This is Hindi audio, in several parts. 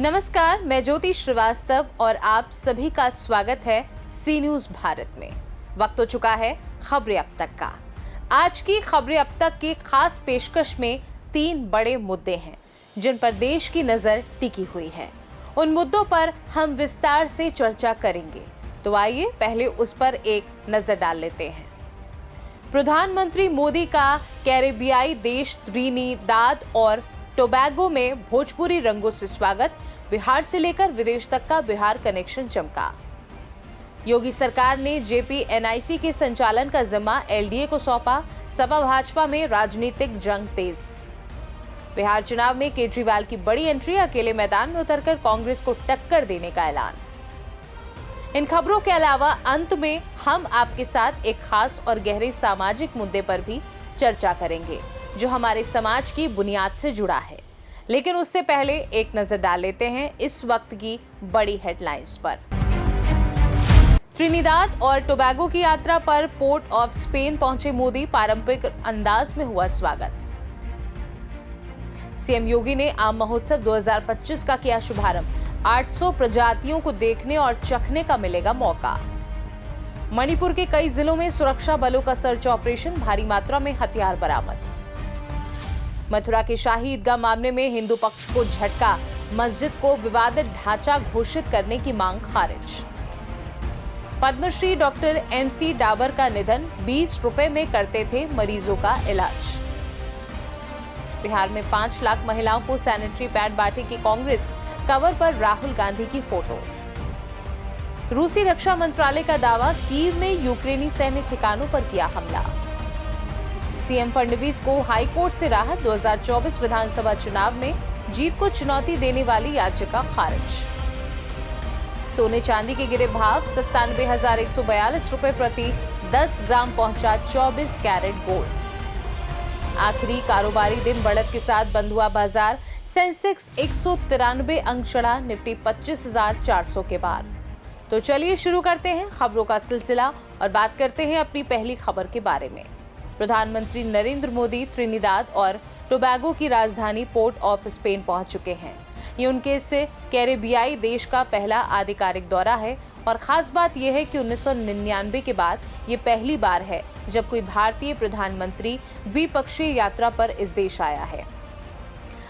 नमस्कार, मैं ज्योति श्रीवास्तव और आप सभी का स्वागत है सी न्यूज भारत में। वक्त हो चुका है खबरें अब तक का। आज की खबरें अब तक की खास पेशकश में 3 बड़े मुद्दे हैं जिन पर देश की नजर टिकी हुई है। उन मुद्दों पर हम विस्तार से चर्चा करेंगे, तो आइए पहले उस पर एक नजर डाल लेते हैं। प्रधानमंत्री मोदी का कैरेबियाई देश त्रिनिदाद और टोबैगो में भोजपुरी रंगों से स्वागत। बिहार से लेकर विदेश तक का बिहार कनेक्शन चमका। योगी सरकार ने जेपीएनआईसी के संचालन का जिम्मा एलडीए को सौंपा। सपा भाजपा में राजनीतिक जंग तेज। बिहार चुनाव में केजरीवाल की बड़ी एंट्री, अकेले मैदान में उतरकर कांग्रेस को टक्कर देने का ऐलान। इन खबरों के अलावा अंत में हम आपके साथ एक खास और गहरे सामाजिक मुद्दे पर भी चर्चा करेंगे जो हमारे समाज की बुनियाद से जुड़ा है। लेकिन उससे पहले एक नजर डाल लेते हैं इस वक्त की बड़ी हेडलाइंस पर। त्रिनिदाद और टोबैगो की यात्रा पर पोर्ट ऑफ स्पेन पहुंचे मोदी, पारंपरिक अंदाज में हुआ स्वागत। सीएम योगी ने आम महोत्सव 2025 का किया शुभारंभ। 800 प्रजातियों को देखने और चखने का मिलेगा मौका। मणिपुर के कई जिलों में सुरक्षा बलों का सर्च ऑपरेशन, भारी मात्रा में हथियार बरामद। मथुरा के शाही ईदगाह मामले में हिंदू पक्ष को झटका, मस्जिद को विवादित ढांचा घोषित करने की मांग खारिज। पद्मश्री डॉक्टर एमसी डाबर का निधन, 20 रुपए में करते थे मरीजों का इलाज। बिहार में 5 लाख महिलाओं को सैनिटरी पैड बांटेगी कांग्रेस, कवर पर राहुल गांधी की फोटो। रूसी रक्षा मंत्रालय का दावा, कीव में यूक्रेनी सैन्य ठिकानों पर किया हमला। सीएम फडणवीस को हाईकोर्ट से राहत, 2024 विधानसभा चुनाव में जीत को चुनौती देने वाली याचिका खारिज। सोने चांदी के गिरे भाव, 97,142 रुपए प्रति 10 ग्राम पहुंचा 24 कैरेट गोल्ड। आखिरी कारोबारी दिन बढ़त के साथ बंद हुआ बाजार, सेंसेक्स 193 अंक चढ़ा, निफ्टी 25,400 के पार। तो चलिए शुरू करते हैं खबरों का सिलसिला और बात करते हैं अपनी पहली खबर के बारे में। प्रधानमंत्री नरेंद्र मोदी त्रिनिदाद और टोबैगो की राजधानी पोर्ट ऑफ स्पेन पहुंच चुके हैं। ये उनके इस कैरेबियाई देश का पहला आधिकारिक दौरा है और खास बात यह है कि 1999 के बाद ये पहली बार है जब कोई भारतीय प्रधानमंत्री द्विपक्षीय यात्रा पर इस देश आया है।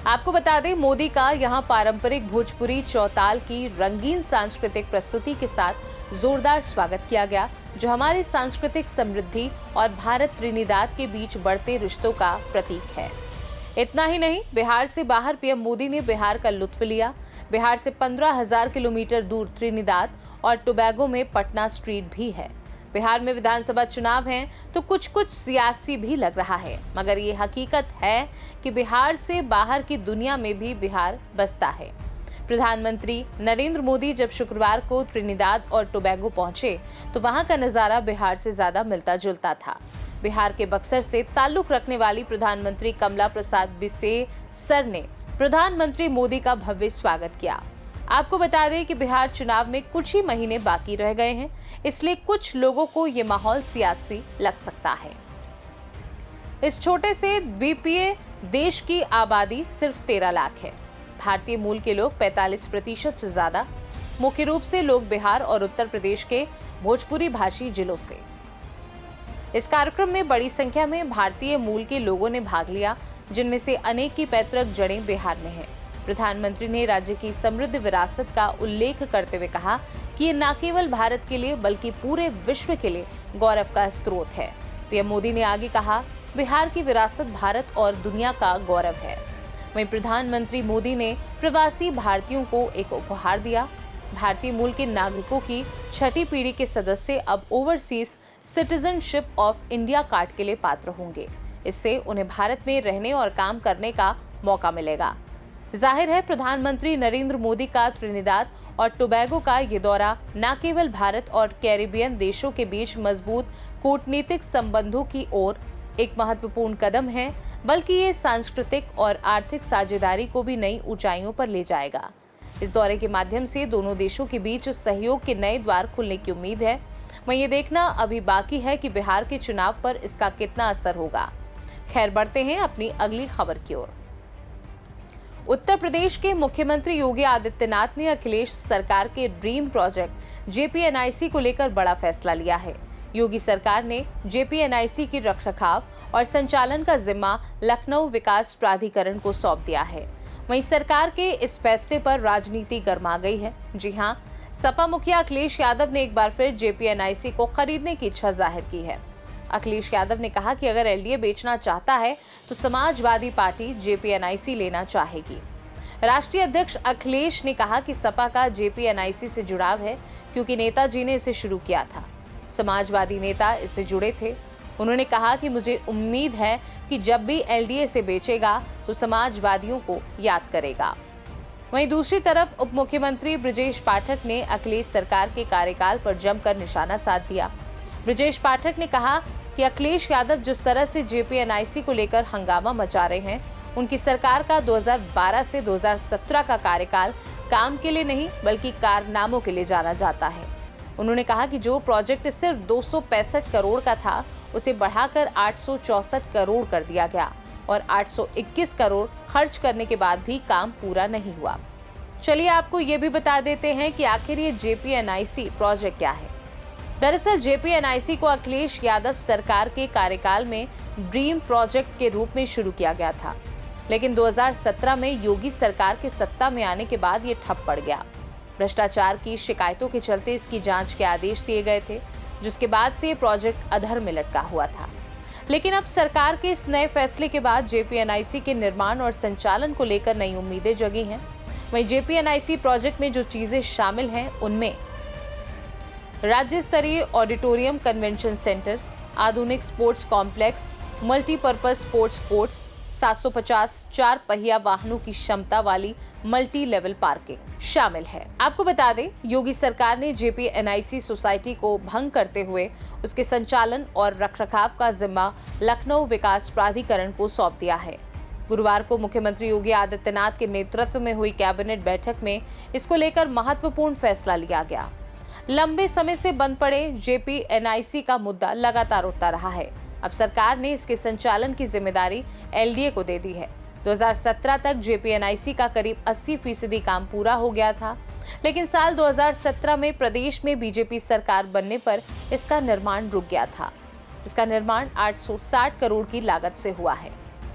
आपको बता दें, मोदी का यहां पारंपरिक भोजपुरी चौताल की रंगीन सांस्कृतिक प्रस्तुति के साथ जोरदार स्वागत किया गया, जो हमारी सांस्कृतिक समृद्धि और भारत त्रिनिदाद के बीच बढ़ते रिश्तों का प्रतीक है। इतना ही नहीं, बिहार से बाहर पीएम मोदी ने बिहार का लुत्फ लिया। बिहार से 15,000 किलोमीटर दूर त्रिनिदाद और टोबैगो में पटना स्ट्रीट भी है। बिहार में विधानसभा चुनाव हैं तो कुछ सियासी भी लग रहा है, मगर ये हकीकत है कि बिहार से बाहर की दुनिया में भी बिहार बसता है। प्रधानमंत्री नरेंद्र मोदी जब शुक्रवार को त्रिनिदाद और टोबैगो पहुंचे तो वहां का नजारा बिहार से ज्यादा मिलता जुलता था। बिहार के बक्सर से ताल्लुक रखने वाली प्रधानमंत्री कमला प्रसाद बिसेसर ने प्रधानमंत्री मोदी का भव्य स्वागत किया। आपको बता दें कि बिहार चुनाव में कुछ ही महीने बाकी रह गए हैं, इसलिए कुछ लोगों को ये माहौल सियासी लग सकता है। इस छोटे से द्वीपीय देश की आबादी सिर्फ 13 लाख है। भारतीय मूल के लोग 45% से ज्यादा, मुख्य रूप से लोग बिहार और उत्तर प्रदेश के भोजपुरी भाषी जिलों से। इस कार्यक्रम में बड़ी संख्या में भारतीय मूल के लोगों ने भाग लिया, जिनमें से अनेक की पैतृक जड़ें बिहार में हैं। प्रधानमंत्री ने राज्य की समृद्ध विरासत का उल्लेख करते हुए कहा कि ये न केवल भारत के लिए बल्कि पूरे विश्व के लिए गौरव का स्रोत है। पीएम मोदी ने आगे कहा, बिहार की विरासत भारत और दुनिया का गौरव है। वहीं प्रधानमंत्री मोदी ने प्रवासी भारतीयों को एक उपहार दिया। भारतीय मूल के नागरिकों की छठी पीढ़ी के सदस्य अब overseas citizenship of India card के लिए पात्र होंगे। इससे उन्हें भारत में रहने और काम करने का मौका मिलेगा। जाहिर है, प्रधानमंत्री नरेंद्र मोदी का त्रिनिदाद और टोबैगो का ये दौरा न केवल भारत और कैरिबियन देशों के बीच मजबूत कूटनीतिक संबंधों की ओर एक महत्वपूर्ण कदम है, बल्कि ये सांस्कृतिक और आर्थिक साझेदारी को भी नई ऊंचाइयों पर ले जाएगा। इस दौरे के माध्यम से दोनों देशों के बीच सहयोग के नए द्वार खुलने की उम्मीद है। वहीं ये देखना अभी बाकी है कि बिहार के चुनाव पर इसका कितना असर होगा। खैर, बढ़ते हैं अपनी अगली खबर की ओर। उत्तर प्रदेश के मुख्यमंत्री योगी आदित्यनाथ ने अखिलेश सरकार के ड्रीम प्रोजेक्ट जेपीएनआईसी को लेकर बड़ा फैसला लिया है। योगी सरकार ने जेपीएनआईसी की रखरखाव और संचालन का जिम्मा लखनऊ विकास प्राधिकरण को सौंप दिया है। वहीं सरकार के इस फैसले पर राजनीति गर्मा गई है। जी हां, सपा मुखिया अखिलेश यादव ने एक बार फिर जेपीएनआईसी को खरीदने की इच्छा जाहिर की है। अखिलेश यादव ने कहा कि अगर एलडीए बेचना चाहता है तो समाजवादी पार्टी जेपीएनआईसी लेना चाहेगी। राष्ट्रीय अध्यक्ष अखिलेश ने कहा कि सपा का जेपीएनआईसी से जुड़ाव है क्योंकि नेताजी ने इसे शुरू किया था। समाजवादी नेता इससे जुड़े थे। उन्होंने कहा कि मुझे उम्मीद है कि जब भी एलडीए से बेचेगा तो समाजवादियों को याद करेगा। वहीं दूसरी तरफ उप मुख्यमंत्री ब्रजेश पाठक ने अखिलेश सरकार के कार्यकाल पर जमकर निशाना साध दिया। ब्रजेश पाठक ने कहा कि अखिलेश यादव जिस तरह से जेपीएनआईसी को लेकर हंगामा मचा रहे हैं, उनकी सरकार का 2012 से 2017 का कार्यकाल काम के लिए नहीं बल्कि कारनामों के लिए जाना जाता है। उन्होंने कहा कि जो प्रोजेक्ट सिर्फ 265 करोड़ का था उसे बढ़ाकर 864 करोड़ कर दिया गया और 821 करोड़ खर्च करने के बाद भी काम पूरा नहीं हुआ। चलिए आपको ये भी बता देते हैं कि आखिर ये जेपीएनआईसी प्रोजेक्ट क्या है। दरअसल जेपीएनआईसी को अखिलेश यादव सरकार के कार्यकाल में ड्रीम प्रोजेक्ट के रूप में शुरू किया गया था, लेकिन 2017 में योगी सरकार के सत्ता में आने के बाद ये ठप पड़ गया। भ्रष्टाचार की शिकायतों के चलते इसकी जांच के आदेश दिए गए थे, जिसके बाद से ये प्रोजेक्ट अधर में लटका हुआ था। लेकिन अब सरकार के इस नए फैसले के बाद जेपीएनआईसी के निर्माण और संचालन को लेकर नई उम्मीदें जगी हैं। वहीं जेपीएनआईसी प्रोजेक्ट में जो चीजें शामिल हैं उनमें राज्य स्तरीय ऑडिटोरियम, कन्वेंशन सेंटर, आधुनिक sports complex, multipurpose sports courts, 750 4 पहिया वाहनों की क्षमता वाली मल्टी लेवल पार्किंग शामिल है। आपको बता दें, योगी सरकार ने जेपीएनआईसी सोसाइटी को भंग करते हुए उसके संचालन और रखरखाव का जिम्मा लखनऊ विकास प्राधिकरण को सौंप दिया है। गुरुवार को मुख्यमंत्री योगी आदित्यनाथ के नेतृत्व में हुई कैबिनेट बैठक में इसको लेकर महत्वपूर्ण फैसला लिया गया। लंबे समय से बंद पड़े जेपीएनआईसी का मुद्दा लगातार उठता रहा है। अब सरकार ने इसके संचालन की जिम्मेदारी एलडीए को दे दी है। 2017 तक जेपीएनआईसी का करीब 80% काम पूरा हो गया था, लेकिन साल 2017 में प्रदेश में बीजेपी सरकार बनने पर इसका निर्माण रुक गया था। इसका निर्माण 860 करोड़ की लागत से हुआ है।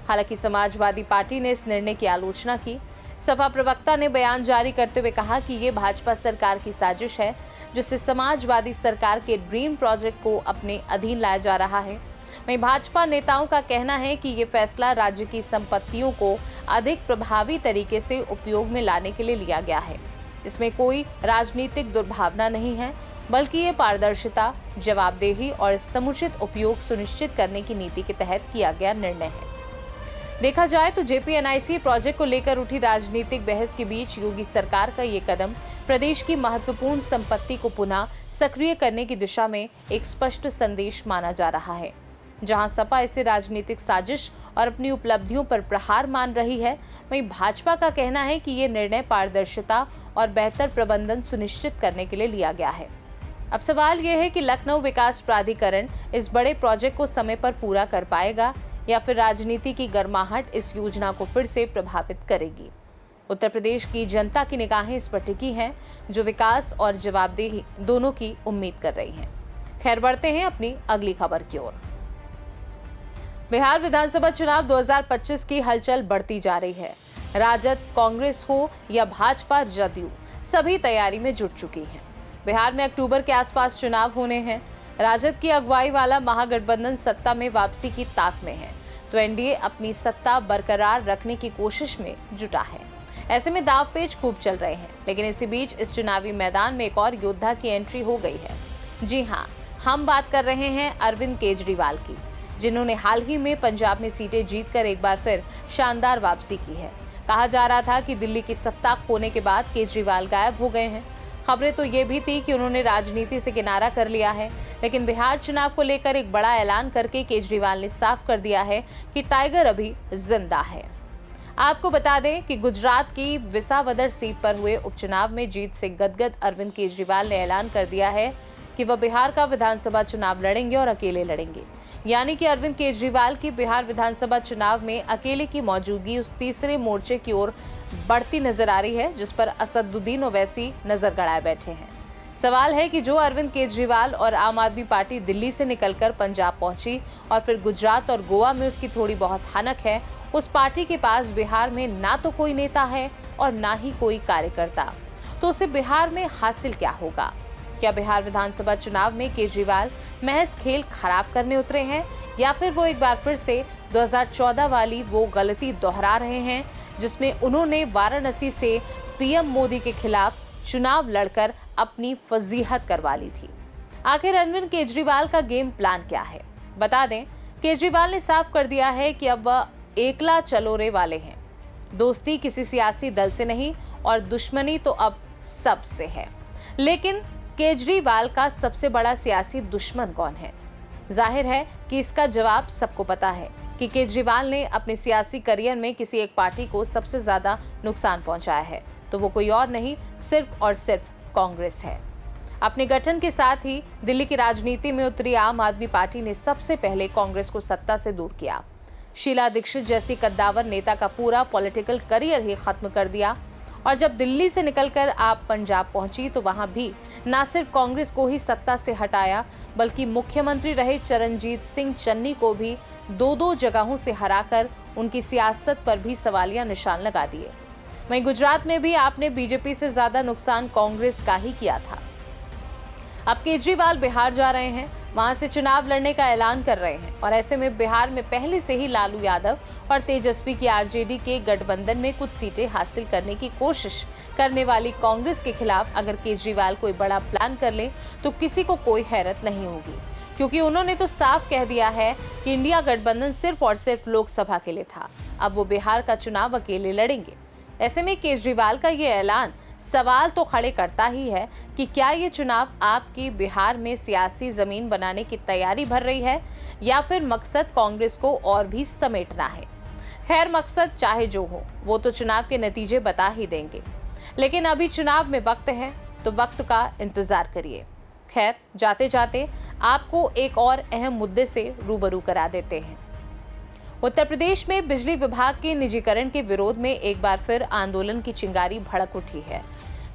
हालांकि समाजवादी पार्टी ने इस निर्णय की आलोचना की। सपा प्रवक्ता ने बयान जारी करते हुए कहा कि ये भाजपा सरकार की साजिश है, जिससे समाजवादी सरकार के ड्रीम प्रोजेक्ट को अपने अधीन लाया जा रहा है। वहीं भाजपा नेताओं का कहना है कि ये फैसला राज्य की संपत्तियों को अधिक प्रभावी तरीके से उपयोग में लाने के लिए लिया गया है। इसमें कोई राजनीतिक दुर्भावना नहीं है, बल्कि ये पारदर्शिता, जवाबदेही और समुचित उपयोग सुनिश्चित करने की नीति के तहत किया गया निर्णय है। देखा जाए तो जेपीएनआईसी प्रोजेक्ट को लेकर उठी राजनीतिक बहस के बीच योगी सरकार का ये कदम प्रदेश की महत्वपूर्ण संपत्ति को पुनः सक्रिय करने की दिशा में एक स्पष्ट संदेश माना जा रहा है। जहां सपा इसे राजनीतिक साजिश और अपनी उपलब्धियों पर प्रहार मान रही है, वहीं भाजपा का कहना है कि ये निर्णय पारदर्शिता और बेहतर प्रबंधन सुनिश्चित करने के लिए लिया गया है। अब सवाल ये है कि लखनऊ विकास प्राधिकरण इस बड़े प्रोजेक्ट को समय पर पूरा कर पाएगा या फिर राजनीति की गर्माहट इस योजना को फिर से प्रभावित करेगी। उत्तर प्रदेश की जनता की निगाहें इस पर टिकी हैं, जो विकास और जवाबदेही दोनों की उम्मीद कर रही हैं। खैर, बढ़ते हैं अपनी अगली खबर की ओर। बिहार विधानसभा चुनाव 2025 की हलचल बढ़ती जा रही है। राजद, कांग्रेस हो या भाजपा, जदयू, सभी तैयारी में जुट चुकी हैं। बिहार में अक्टूबर के आसपास चुनाव होने हैं। राजद की अगुवाई वाला महागठबंधन सत्ता में वापसी की ताक में है, तो एनडीए अपनी सत्ता बरकरार रखने की कोशिश में जुटा है। ऐसे में दांवपेच खूब चल रहे हैं, लेकिन इसी बीच इस चुनावी मैदान में एक और योद्धा की एंट्री हो गई है। जी हाँ, हम बात कर रहे हैं अरविंद केजरीवाल की, जिन्होंने हाल ही में पंजाब में सीटें जीतकर एक बार फिर शानदार वापसी की है। कहा जा रहा था कि दिल्ली की सत्ता खोने के बाद केजरीवाल गायब हो गए हैं। खबरें तो ये भी थी कि उन्होंने राजनीति से किनारा कर लिया है, लेकिन बिहार चुनाव को लेकर एक बड़ा ऐलान करके केजरीवाल ने साफ कर दिया है कि टाइगर अभी जिंदा है। आपको बता दें कि गुजरात की विसावदर सीट पर हुए उपचुनाव में जीत से गदगद अरविंद केजरीवाल ने ऐलान कर दिया है कि वह बिहार का विधानसभा चुनाव लड़ेंगे और अकेले लड़ेंगे। यानी कि अरविंद केजरीवाल की बिहार विधानसभा चुनाव में अकेले की मौजूदगी उस तीसरे मोर्चे की ओर बढ़ती नजर आ रही है जिस पर असदुद्दीन ओवैसी नजर गड़ाए बैठे हैं। सवाल है कि जो अरविंद केजरीवाल और आम आदमी पार्टी दिल्ली से निकलकर पंजाब पहुंची और फिर गुजरात और गोवा में उसकी थोड़ी बहुत हनक है, उस पार्टी के पास बिहार में ना तो कोई नेता है और ना ही कोई कार्यकर्ता, तो उसे बिहार में हासिल क्या होगा? क्या बिहार विधानसभा चुनाव में केजरीवाल महज खेल खराब करने उतरे हैं या फिर वो एक बार फिर से 2014 वाली वो गलती दोहरा रहे हैं जिसमें उन्होंने वाराणसी से पीएम मोदी के खिलाफ चुनाव लड़कर अपनी फजीहत करवा ली थी? आखिर अरविंद केजरीवाल का गेम प्लान क्या है? बता दें, केजरीवाल ने साफ कर दिया है कि अब वह एकला चलोरे वाले हैं। दोस्ती किसी सियासी दल से नहीं और दुश्मनी तो अब सबसे है। लेकिन केजरीवाल का सबसे बड़ा सियासी दुश्मन कौन है? जाहिर है कि इसका जवाब सबको पता है कि केजरीवाल ने अपने सियासी करियर में किसी एक पार्टी को सबसे ज्यादा नुकसान पहुंचाया है, तो वो कोई और नहीं, सिर्फ और सिर्फ कांग्रेस है। अपने गठन के साथ ही दिल्ली की राजनीति में उतरी आम आदमी पार्टी ने सबसे पहले कांग्रेस को सत्ता से दूर किया। शीला दीक्षित जैसी कद्दावर नेता का पूरा पॉलिटिकल करियर ही खत्म कर दिया। और जब दिल्ली से निकलकर आप पंजाब पहुंची तो वहां भी न सिर्फ कांग्रेस को ही सत्ता से हटाया बल्कि मुख्यमंत्री रहे चरणजीत सिंह चन्नी को भी दो जगहों से हराकर उनकी सियासत पर भी सवालिया निशान लगा दिए। वहीं गुजरात में भी आपने बीजेपी से ज्यादा नुकसान कांग्रेस का ही किया था। अब केजरीवाल बिहार जा रहे हैं, वहां से चुनाव लड़ने का ऐलान कर रहे हैं और ऐसे में बिहार में पहले से ही लालू यादव और तेजस्वी की आरजेडी के गठबंधन में कुछ सीटें हासिल करने की कोशिश करने वाली कांग्रेस के खिलाफ अगर केजरीवाल कोई बड़ा प्लान कर ले तो किसी को कोई हैरत नहीं होगी, क्योंकि उन्होंने तो साफ कह दिया है कि इंडिया गठबंधन सिर्फ और सिर्फ लोकसभा के लिए था, अब वो बिहार का चुनाव अकेले लड़ेंगे। ऐसे में केजरीवाल का ये ऐलान सवाल तो खड़े करता ही है कि क्या ये चुनाव आपकी बिहार में सियासी जमीन बनाने की तैयारी भर रही है या फिर मकसद कांग्रेस को और भी समेटना है। खैर, मकसद चाहे जो हो वो तो चुनाव के नतीजे बता ही देंगे, लेकिन अभी चुनाव में वक्त है तो वक्त का इंतजार करिए। खैर, जाते जाते आपको एक और अहम मुद्दे से रूबरू करा देते हैं। उत्तर प्रदेश में बिजली विभाग के निजीकरण के विरोध में एक बार फिर आंदोलन की चिंगारी भड़क उठी है।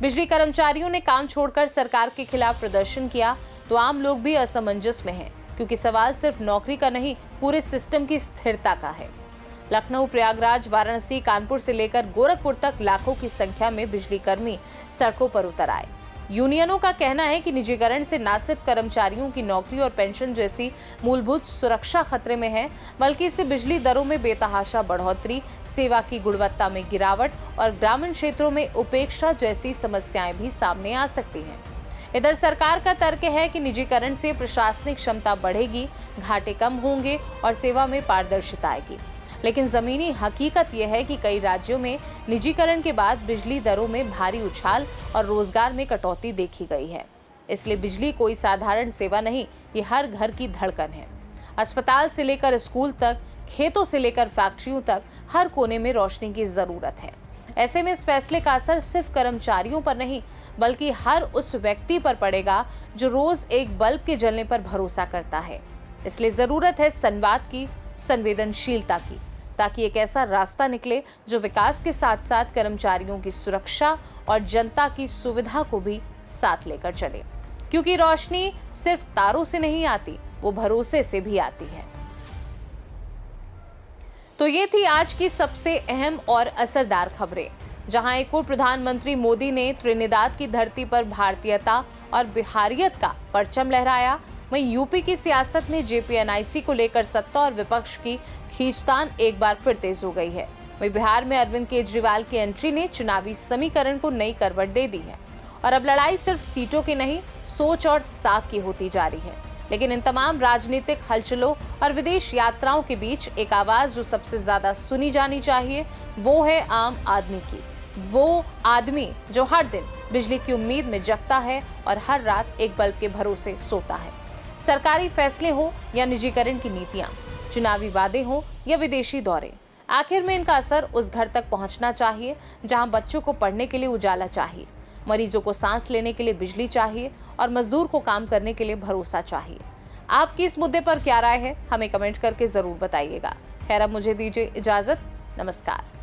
बिजली कर्मचारियों ने काम छोड़कर सरकार के खिलाफ प्रदर्शन किया तो आम लोग भी असमंजस में हैं, क्योंकि सवाल सिर्फ नौकरी का नहीं, पूरे सिस्टम की स्थिरता का है। लखनऊ, प्रयागराज, वाराणसी, कानपुर से लेकर गोरखपुर तक लाखों की संख्या में बिजली कर्मी सड़कों पर उतर आए। यूनियनों का कहना है कि निजीकरण से न सिर्फ कर्मचारियों की नौकरी और पेंशन जैसी मूलभूत सुरक्षा खतरे में है, बल्कि इससे बिजली दरों में बेतहाशा बढ़ोतरी, सेवा की गुणवत्ता में गिरावट और ग्रामीण क्षेत्रों में उपेक्षा जैसी समस्याएं भी सामने आ सकती हैं। इधर सरकार का तर्क है कि निजीकरण से प्रशासनिक क्षमता बढ़ेगी, घाटे कम होंगे और सेवा में पारदर्शिता आएगी। लेकिन जमीनी हकीकत यह है कि कई राज्यों में निजीकरण के बाद बिजली दरों में भारी उछाल और रोजगार में कटौती देखी गई है। इसलिए बिजली कोई साधारण सेवा नहीं, ये हर घर की धड़कन है। अस्पताल से लेकर स्कूल तक, खेतों से लेकर फैक्ट्रियों तक, हर कोने में रोशनी की जरूरत है। ऐसे में इस फैसले का असर सिर्फ कर्मचारियों पर नहीं बल्कि हर उस व्यक्ति पर पड़ेगा जो रोज एक बल्ब के जलने पर भरोसा करता है। इसलिए जरूरत है संवाद की, संवेदनशीलता की, ताकि एक ऐसा रास्ता निकले जो विकास के साथ साथ कर्मचारियों की सुरक्षा और जनता की सुविधा को भी साथ लेकर चले, क्योंकि रोशनी सिर्फ तारों से नहीं आती, वो भरोसे से भी आती है। तो ये थी आज की सबसे अहम और असरदार खबरें, जहां एक और प्रधानमंत्री मोदी ने त्रिनिदाद की धरती पर भारतीयता और बिहारियत का परचम लहराया, वहीं यूपी की सियासत में जेपीएनआईसी को लेकर सत्ता और विपक्ष की खींचतान एक बार फिर तेज हो गई है। वहीं बिहार में अरविंद केजरीवाल की एंट्री ने चुनावी समीकरण को नई करवट दे दी है और अब लड़ाई सिर्फ सीटों की नहीं, सोच और साख की होती जा रही है। लेकिन इन तमाम राजनीतिक हलचलों और विदेश यात्राओं के बीच एक आवाज जो सबसे ज्यादा सुनी जानी चाहिए वो है आम आदमी की, वो आदमी जो हर दिन बिजली की उम्मीद में जगता है और हर रात एक बल्ब के भरोसे सोता है। सरकारी फैसले हो या निजीकरण की नीतियां, चुनावी वादे हो या विदेशी दौरे, आखिर में इनका असर उस घर तक पहुंचना चाहिए जहां बच्चों को पढ़ने के लिए उजाला चाहिए, मरीजों को सांस लेने के लिए बिजली चाहिए और मजदूर को काम करने के लिए भरोसा चाहिए। आपकी इस मुद्दे पर क्या राय है, हमें कमेंट करके जरूर बताइएगा। खैर अब मुझे दीजिए इजाजत, नमस्कार।